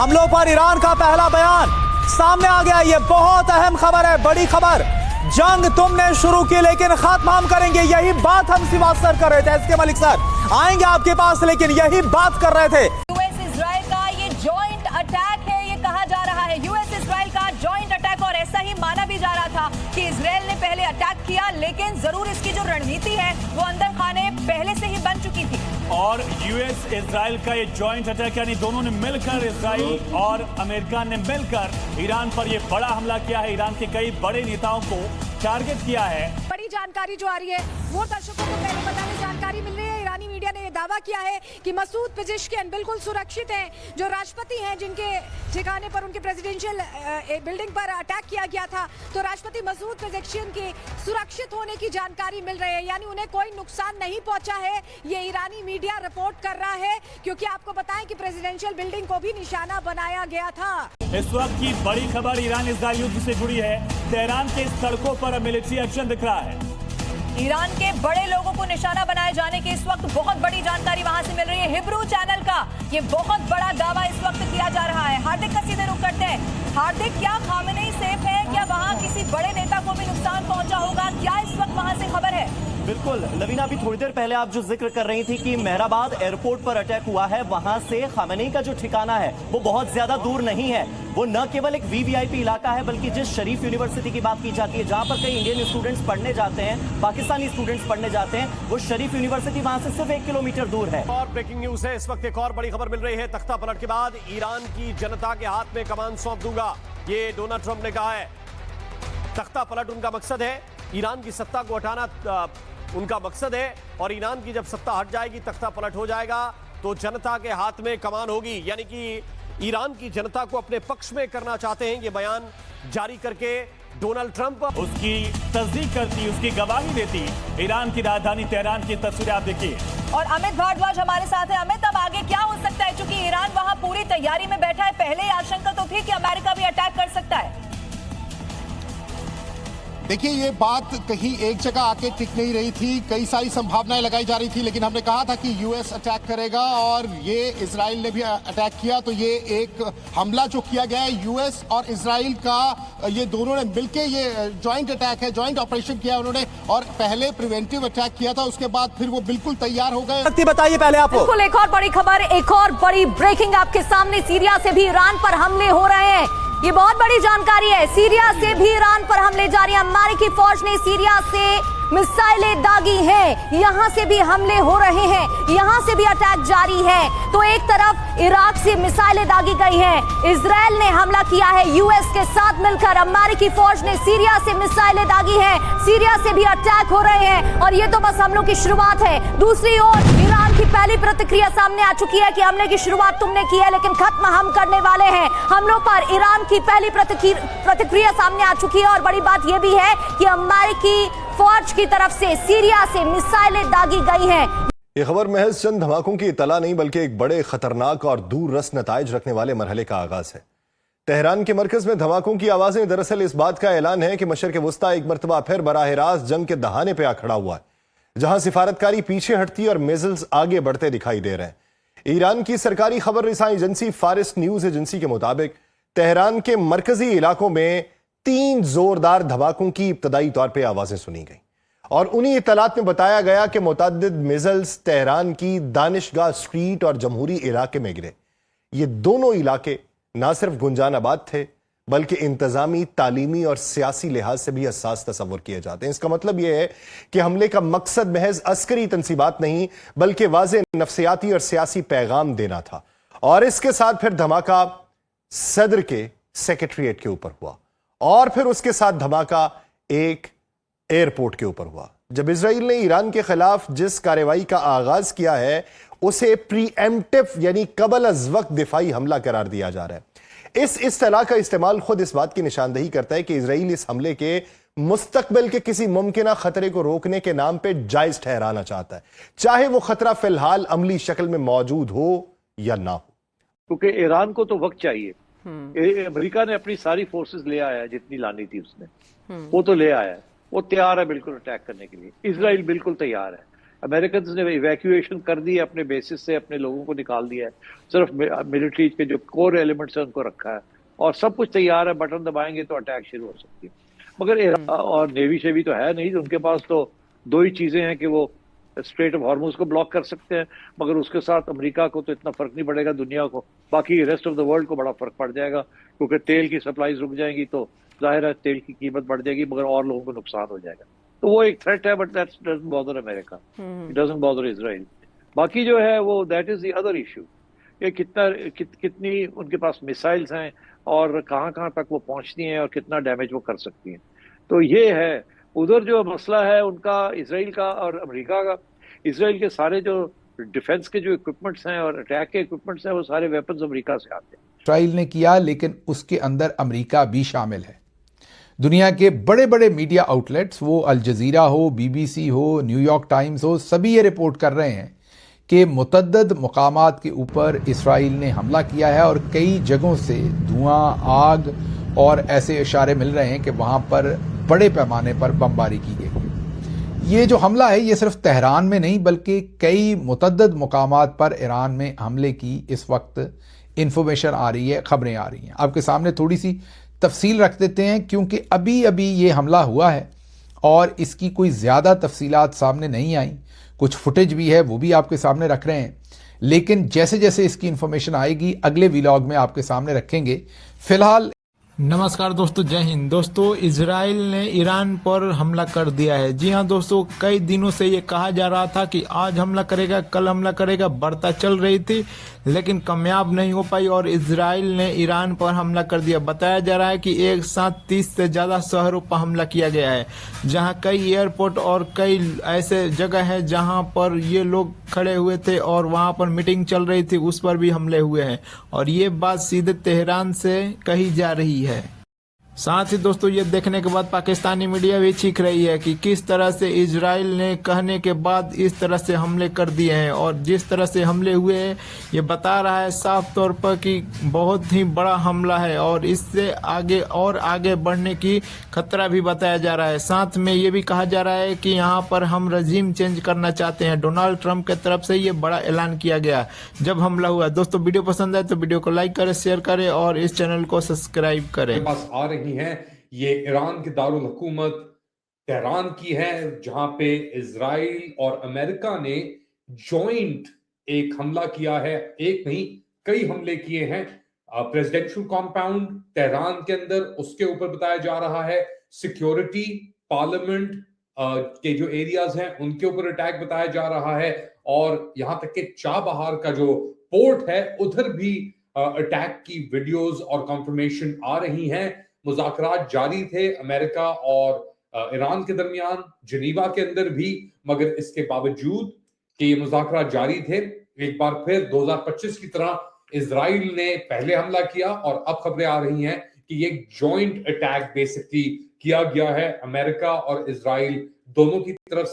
हमलों पर ईरान का पहला बयान सामने आ गया। ये बहुत अहम खबर है, बड़ी खबर। जंग तुमने शुरू की लेकिन खत्म हम करेंगे, यही बात हम श्रीवास्तव कर रहे थे। एसके मलिक सर आएंगे आपके पास, लेकिन यही बात कर रहे थे। यूएस इजराइल का ये जॉइंट अटैक है, ये कहा जा रहा है यूएस इजराइल का जॉइंट अटैक, और ऐसा ही माना भी जा रहा था कि इजराइल ने पहले अटैक किया, लेकिन जरूर इसकी जो रणनीति है वो अंदर खाने पहले से ही बन चुकी थी। और यूएस इजराइल का ये जॉइंट अटैक, यानी दोनों ने मिलकर, इजराइल और अमेरिका ने मिलकर ईरान पर ये बड़ा हमला किया है। ईरान के कई बड़े नेताओं को टारगेट किया है। बड़ी जानकारी जो आ रही है वो दर्शकों को पहले बताने जानकारी मिल रही है। ईरानी मीडिया ने यह दावा किया है कि मसूद पेजेश्कियान बिल्कुल सुरक्षित हैं, जो राष्ट्रपति हैं, जिनके ठिकाने पर उनके प्रेसिडेंशियल बिल्डिंग पर अटैक किया गया था, तो राष्ट्रपति मसूद पेजेश्कियान के सुरक्षित होने की जानकारी मिल रही है, यानी उन्हें कोई नुकसान नहीं पहुंचा है। ये ईरानी मीडिया रिपोर्ट कर रहा है, क्योंकि आपको बताएं कि प्रेसिडेंशियल बिल्डिंग को भी निशाना बनाया गया था। इस वक्त की बड़ी खबर ईरान इजराइल युद्ध से जुड़ी है। तेहरान के सड़कों पर मिलिट्री एक्शन दिख रहा है। ईरान के बड़े लोगों को निशाना बनाए जाने की इस वक्त बहुत बड़ी जानकारी वहां से मिल रही है। हिब्रू चैनल का ये बहुत बड़ा दावा इस वक्त किया जा रहा है। हार्दिक का सीधे रुख करते हैं। हार्दिक, क्या खामेनेई सेफ है? क्या वहां किसी बड़े नेता को भी नुकसान पहुंचा होगा? क्या इस वक्त वहां से खबर है? बिल्कुल लवीना, अभी थोड़ी देर पहले आप जो जिक्र कर रही थी कि मेहराबाद एयरपोर्ट पर अटैक हुआ है, वहां से खामेनेई का जो ठिकाना है वो बहुत ज्यादा दूर नहीं है। वो न केवल एक वीवीआईपी इलाका है, बल्कि जिस शरीफ यूनिवर्सिटी की बात की जाती है, जहां पर कई इंडियन स्टूडेंट्स पढ़ने जाते हैं, पाकिस्तानी स्टूडेंट्स पढ़ने जाते हैं, वो शरीफ यूनिवर्सिटी वहां से सिर्फ 1 किलोमीटर दूर है। और ब्रेकिंग न्यूज है, इस वक्त एक और बड़ी खबर मिल रही है। तख्ता पलट के बाद ईरान की जनता के हाथ में कमान सौंप दूंगा, ये डोनाल्ड ट्रंप ने कहा है। तख्ता पलट उनका मकसद है, ईरान की सत्ता को हटाना उनका मकसद है, और ईरान की जब सत्ता हट जाएगी, तख्ता पलट हो जाएगा, तो जनता के हाथ में कमान होगी। यानी कि ईरान की जनता को अपने पक्ष में करना चाहते हैं। ये बयान जारी करके डोनाल्ड ट्रंप उसकी तस्दीक करती, उसकी गवाही देती ईरान की राजधानी तेहरान की तस्वीरें आप देखिए। और अमित भारद्वाज हमारे साथ है। अमित, अब आगे क्या हो सकता है, क्योंकि ईरान वहां पूरी तैयारी में बैठा है। पहले ही आशंका तो थी कि अमेरिका भी अटैक कर सकता है। देखिए, ये बात कहीं एक जगह आके टिक नहीं रही थी, कई सारी संभावनाएं लगाई जा रही थी, लेकिन हमने कहा था कि यूएस अटैक करेगा, और ये इजराइल ने भी अटैक किया। तो ये एक हमला जो किया गया है यूएस और इजराइल का, ये दोनों ने मिलकर ये जॉइंट अटैक है, जॉइंट ऑपरेशन किया उन्होंने, और पहले प्रिवेंटिव अटैक किया था, उसके बाद फिर वो बिल्कुल तैयार हो गए। बताइए पहले आपको। बिल्कुल, एक और बड़ी खबर, एक और बड़ी ब्रेकिंग आपके सामने। सीरिया से भी ईरान पर हमले हो रहे हैं, ये बहुत बड़ी जानकारी है। सीरिया से भी ईरान पर हमले जारी हैं। अमेरिकी फौज ने सीरिया से मिसाइलें दागी हैं, यहां से भी हमले हो रहे हैं, यहां से भी अटैक जारी है। तो एक तरफ इराक से मिसाइलें दागी गई हैं, इजराइल ने हमला किया है यूएस के साथ मिलकर, अमेरिकी फौज ने सीरिया से मिसाइलें दागी हैं, सीरिया से भी अटैक हो रहे हैं, और ये तो बस हमलों की शुरुआत है। दूसरी ओर ईरान की पहली प्रतिक्रिया सामने आ चुकी है कि हमले की शुरुआत तुमने की है, लेकिन खत्म हम करने वाले हैं। हमलों पर ईरान की पहली प्रतिक्रिया सामने आ चुकी है, और बड़ी बात यह भी है कि अमेरिकी फौज की तरफ से सीरिया से मिसाइलें दागी गई हैं। ये खबर महज चंद धमाकों की इतला नहीं, बल्कि एक बड़े खतरनाक और दूर रस नताइज रखने वाले मरहले का आगाज है। तेहरान के मरकज में धमाकों की आवाजें दरअसल इस बात का ऐलान है कि मशरिक़ वुस्ता एक मरतबा फिर बराह रास्त जंग के दहाने पे आ खड़ा हुआ है, जहां सिफारतकारी पीछे हटती और मिसाइल्स आगे बढ़ते दिखाई दे रहे हैं। ईरान की सरकारी खबर रिसाई एजेंसी फारिस न्यूज एजेंसी के मुताबिक तेहरान के मरकजी इलाकों में 3 जोरदार धमाकों की इब्तदाई तौर पर आवाजें सुनी गई, और उन्हीं इत्तलात में बताया गया कि मुतअद्दिद मिसाइल्स तेहरान की दानिशगाह स्ट्रीट और जमहूरी इलाके में गिरे। ये दोनों इलाके ना सिर्फ गुंजानाबाद थे, बल्कि इंतजामी, तालीमी और सियासी लिहाज से भी हसास तस्वर किए जाते हैं। इसका मतलब यह है कि हमले का मकसद महज अस्करी तंसीबात नहीं, बल्कि वाज़ेह नफ्सियाती और सियासी पैगाम देना था। और इसके साथ फिर धमाका सदर के सेक्रेटरीट के ऊपर हुआ, और फिर उसके साथ धमाका एक एयरपोर्ट के ऊपर हुआ। जब इजराइल ने ईरान के खिलाफ जिस कार्रवाई का आगाज किया है, उसे प्रीएम्प्टिव यानी कबल अज वक्त दिफाई हमला करार दिया जा रहा है। इस इस्तिलाह का इस्तेमाल खुद इस बात की निशानदही करता है कि इजराइल इस हमले के मुस्तकबिल के किसी मुमकिना खतरे को रोकने के नाम पर जायज ठहराना चाहता है, चाहे वो खतरा फिलहाल अमली शक्ल में मौजूद हो या ना हो। क्योंकि ईरान को तो वक्त चाहिए। अमेरिका ने अपनी सारी फोर्सेस ले आया, जितनी लानी थी उसने, वो तो ले आया है, वो तैयार है बिल्कुल अटैक करने के लिए। इजराइल बिल्कुल तैयार है। अमेरिकन ने इवैक्यूएशन कर दी है अपने बेसिस से, अपने लोगों को निकाल दिया है, सिर्फ मिलिट्री के जो कोर एलिमेंट्स हैं उनको रखा है और सब कुछ तैयार है, बटन दबाएंगे तो अटैक शुरू हो सकती है। मगर और नेवी शेवी तो है नहीं, उनके पास तो दो ही चीजें हैं कि वो स्ट्रेट ऑफ हॉर्मुज को ब्लॉक कर सकते हैं, मगर उसके साथ अमेरिका को तो इतना फर्क नहीं पड़ेगा, दुनिया को, बाकी रेस्ट ऑफ द वर्ल्ड को बड़ा फर्क पड़ जाएगा, क्योंकि तेल की सप्लाईज रुक जाएंगी तो जाहिर है तेल की कीमत बढ़ जाएगी, मगर और लोगों को नुकसान हो जाएगा। तो वो एक थ्रेट है, but that doesn't bother America, it doesn't bother Israel. बाकी जो है वो that is the other issue, ये कितनी उनके पास मिसाइल्स हैं और कहाँ कहाँ तक वो पहुंचती हैं और कितना डैमेज वो कर सकती हैं। तो ये है उधर जो मसला है उनका, इसराइल का और अमेरिका का। इसराइल के सारे जो डिफेंस के जो इक्विपमेंट्स हैं और अटैक के इक्विपमेंट्स हैं वो सारे वेपन्स अमेरिका से आते हैं। इसराइल ने किया, लेकिन उसके अंदर अमेरिका भी शामिल है। दुनिया के बड़े बड़े मीडिया आउटलेट्स, वो अल जजीरा हो, बीबीसी हो, न्यूयॉर्क टाइम्स हो, सभी ये रिपोर्ट कर रहे हैं कि मुतअद्दिद मकामात के ऊपर इसराइल ने हमला किया है और कई जगहों से धुआं, आग और ऐसे इशारे मिल रहे हैं कि वहां पर बड़े पैमाने पर बमबारी की गई है। ये जो हमला है ये सिर्फ तेहरान में नहीं बल्कि कई मुतअद्दिद मकामात पर ईरान में हमले की इस वक्त इंफॉर्मेशन आ रही है, खबरें आ रही हैं। आपके सामने थोड़ी सी तफसील रख देते हैं क्योंकि अभी अभी ये हमला हुआ है और इसकी कोई ज़्यादा तफसीलात सामने नहीं आई। कुछ फुटेज भी है वो भी आपके सामने रख रहे हैं, लेकिन जैसे जैसे इसकी इंफॉर्मेशन आएगी अगले व्लॉग में आपके सामने रखेंगे। फिलहाल नमस्कार दोस्तों, जय हिंद। दोस्तों, इजराइल ने ईरान पर हमला कर दिया है। जी हां दोस्तों, कई दिनों से ये कहा जा रहा था कि आज हमला करेगा, कल हमला करेगा, बढ़ता चल रही थी लेकिन कामयाब नहीं हो पाई और इजराइल ने ईरान पर हमला कर दिया। बताया जा रहा है कि एक साथ 30 से ज़्यादा शहरों पर हमला किया गया है, जहां कई एयरपोर्ट और कई ऐसे जगह है जहां पर ये लोग खड़े हुए थे और वहां पर मीटिंग चल रही थी, उस पर भी हमले हुए हैं और ये बात सीधे तेहरान से कही जा रही है। साथ ही दोस्तों, ये देखने के बाद पाकिस्तानी मीडिया भी चीख रही है कि किस तरह से इजराइल ने कहने के बाद इस तरह से हमले कर दिए हैं और जिस तरह से हमले हुए हैं ये बता रहा है साफ तौर पर कि बहुत ही बड़ा हमला है और इससे आगे बढ़ने की खतरा भी बताया जा रहा है। साथ में ये भी कहा जा रहा है कि यहाँ पर हम रजीम चेंज करना चाहते हैं। डोनाल्ड ट्रंप की तरफ से ये बड़ा ऐलान किया गया जब हमला हुआ। दोस्तों, वीडियो पसंद आए तो वीडियो को लाइक करें, शेयर करें और इस चैनल को सब्सक्राइब करें। पास आ रही हैं ये ईरान की दारुल हुकूमत तेहरान की है, जहां पे इजराइल और अमेरिका ने जॉइंट एक हमला किया है। एक नहीं, कई हमले किए हैं। प्रेसिडेंशियल कॉम्पाउंड तेहरान के अंदर, उसके ऊपर बताया जा रहा है सिक्योरिटी, पार्लियामेंट के जो एरियाज हैं उनके ऊपर अटैक बताया जा रहा है और यहां तक कि चाबहार का जो पोर्ट है उधर भी अटैक की वीडियोस और कंफर्मेशन आ रही हैं। मुज़ाकरात जारी थे अमेरिका और ईरान के दरमियान, जिनीवा के अंदर भी, मगर इसके बावजूद कि ये मुज़ाकरात जारी थे, एक बार फिर 2025 की तरह इजराइल ने पहले हमला किया और अब खबरें आ रही हैं कि ये जॉइंट अटैक बेसिकली किया गया है। अमेरिका और इजराइल दोनों की तरफ